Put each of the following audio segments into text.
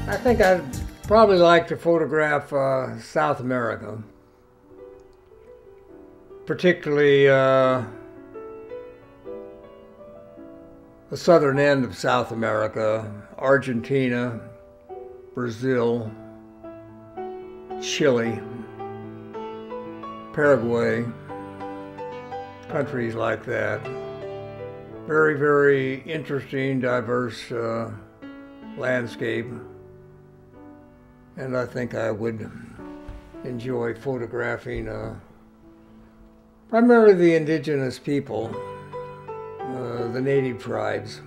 I think I'd probably like to photograph South America, particularly the southern end of South America, Argentina, Brazil, Chile, Paraguay, countries like that. Very, very interesting, diverse landscape. And I think I would enjoy photographing primarily the indigenous people, the native tribes.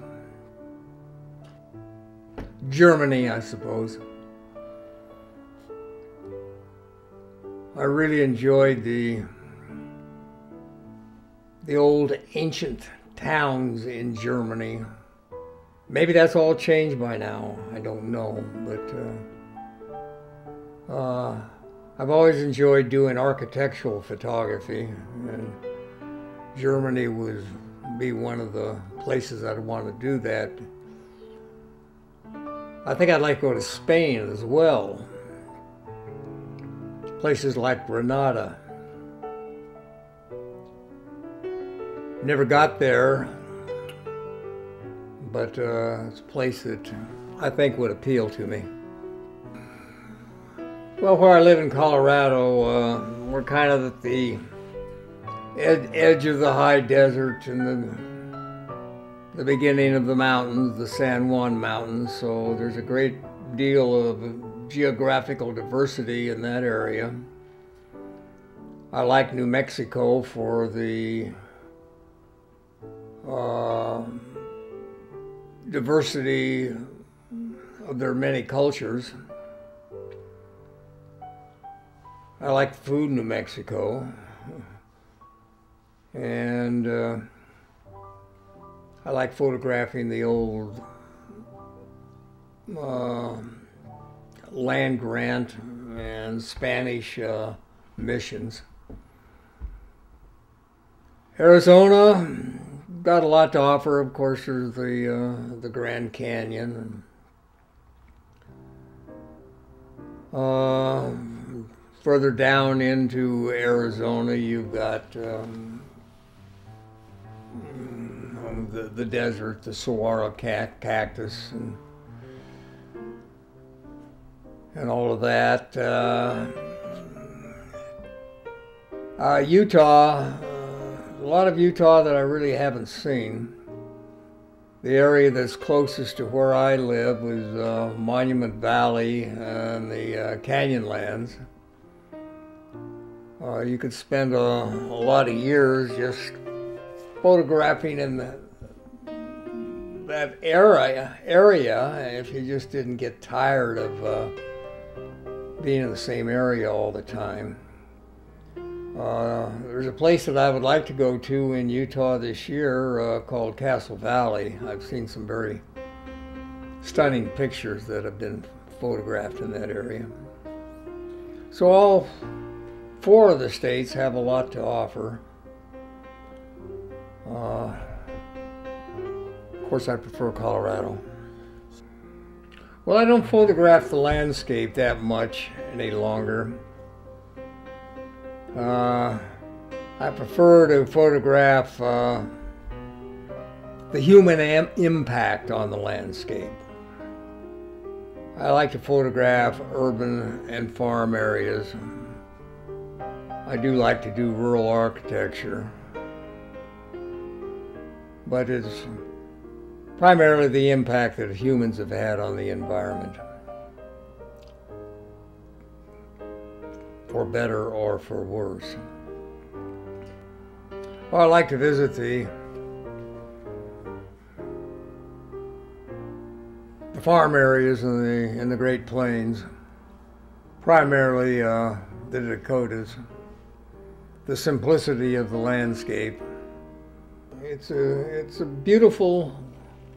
Germany, I suppose. I really enjoyed the old ancient towns in Germany. Maybe that's all changed by now, I don't know, but I've always enjoyed doing architectural photography, and Germany would be one of the places I'd want to do that. I think I'd like to go to Spain as well. Places like Granada. Never got there, but it's a place that I think would appeal to me. Well, where I live in Colorado, we're kind of at the edge of the high desert and the beginning of the mountains, the San Juan Mountains, so there's a great deal of geographical diversity in that area. I like New Mexico for the diversity of their many cultures. I like food in New Mexico, and I like photographing the old land grant and Spanish missions. Arizona got a lot to offer. Of course, there's the Grand Canyon. Further down into Arizona, you've got the desert, the saguaro cactus, and all of that. Utah, a lot of Utah that I really haven't seen. The area that's closest to where I live was Monument Valley and the Canyonlands. You could spend a lot of years just photographing in that area if you just didn't get tired of being in the same area all the time. There's a place that I would like to go to in Utah this year called Castle Valley. I've seen some very stunning pictures that have been photographed in that area. So all 4 of the states have a lot to offer. Of course, I prefer Colorado. Well, I don't photograph the landscape that much any longer. I prefer to photograph the human impact on the landscape. I like to photograph urban and farm areas. I do like to do rural architecture, but it's primarily the impact that humans have had on the environment, for better or for worse. Well, I like to visit the farm areas in the Great Plains, primarily the Dakotas. The simplicity of the landscape it's a beautiful,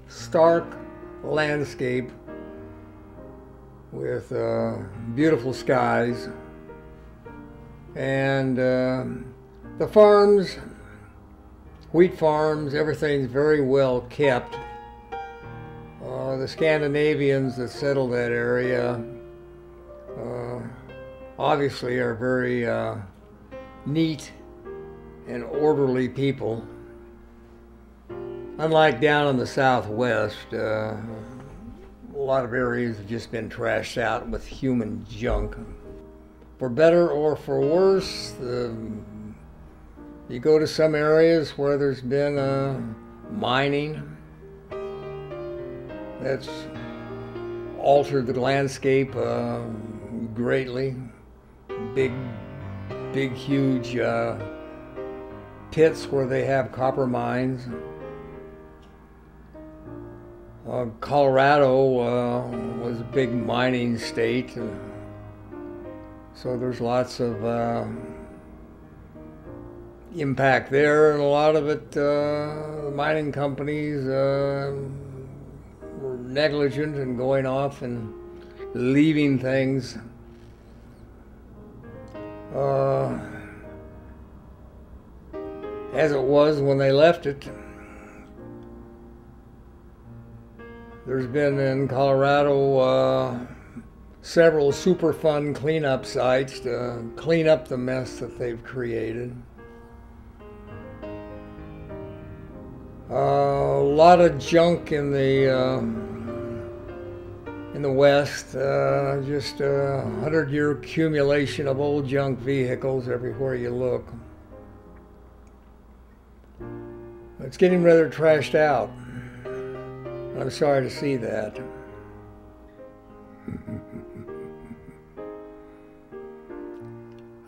stark landscape with beautiful skies, and the farms, wheat farms, everything's very well kept. The Scandinavians that settled that area obviously are very neat and orderly people. Unlike down in the Southwest, a lot of areas have just been trashed out with human junk. For better or for worse, you go to some areas where there's been mining that's altered the landscape greatly. Big, huge pits where they have copper mines. Colorado was a big mining state, so there's lots of impact there, and a lot of it, the mining companies were negligent in going off and leaving things as it was when they left it. There's been in Colorado several Superfund cleanup sites to clean up the mess that they've created. A lot of junk in the West, just a 100-year accumulation of old junk vehicles everywhere you look. It's getting rather trashed out. I'm sorry to see that.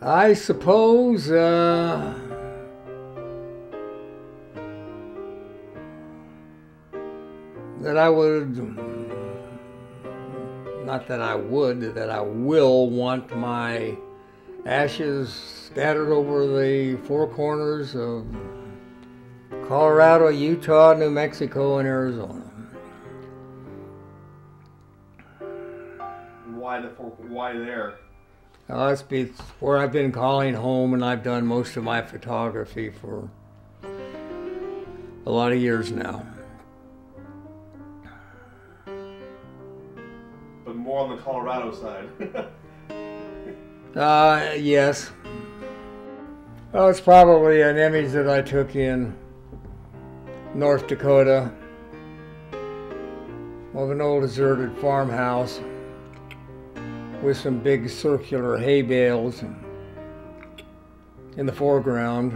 I suppose that I would, not that I would, that I will want my ashes scattered over the four corners of Colorado, Utah, New Mexico, and Arizona. Why there? That's where I've been calling home, and I've done most of my photography for a lot of years now. But more on the Colorado side. Yes. Well, it's probably an image that I took in North Dakota of an old deserted farmhouse with some big circular hay bales in the foreground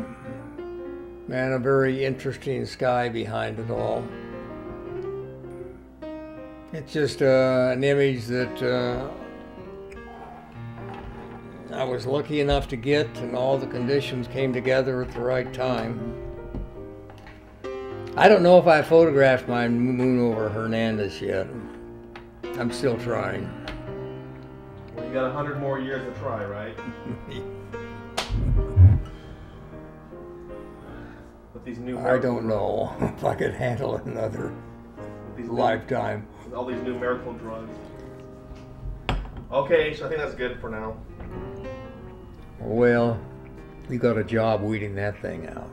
and a very interesting sky behind it all. It's just an image that I was lucky enough to get, and all the conditions came together at the right time. I don't know if I photographed my moon over Hernandez yet. I'm still trying. Well, you got 100 more years to try, right? With these new I don't know if I could handle another lifetime. With all these new miracle drugs. Okay, so I think that's good for now. Well, you got a job weeding that thing out.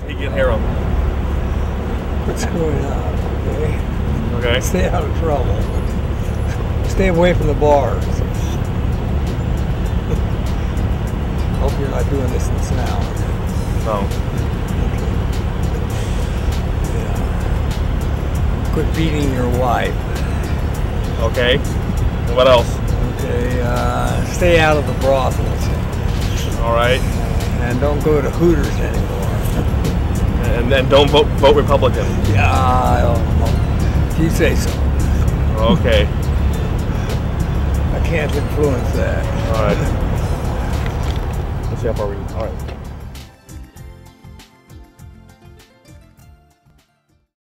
You can hear them. What's going on, okay? Okay. Stay out of trouble. Stay away from the bars. Hope you're not doing this in the sound. No. Yeah. Quit beating your wife. Okay. And what else? Okay, stay out of the brothels. All right. And don't go to Hooters anymore. And then don't vote Republican. Yeah, if you say so. Okay. I can't influence that. All right. Let's see how far we can. All right.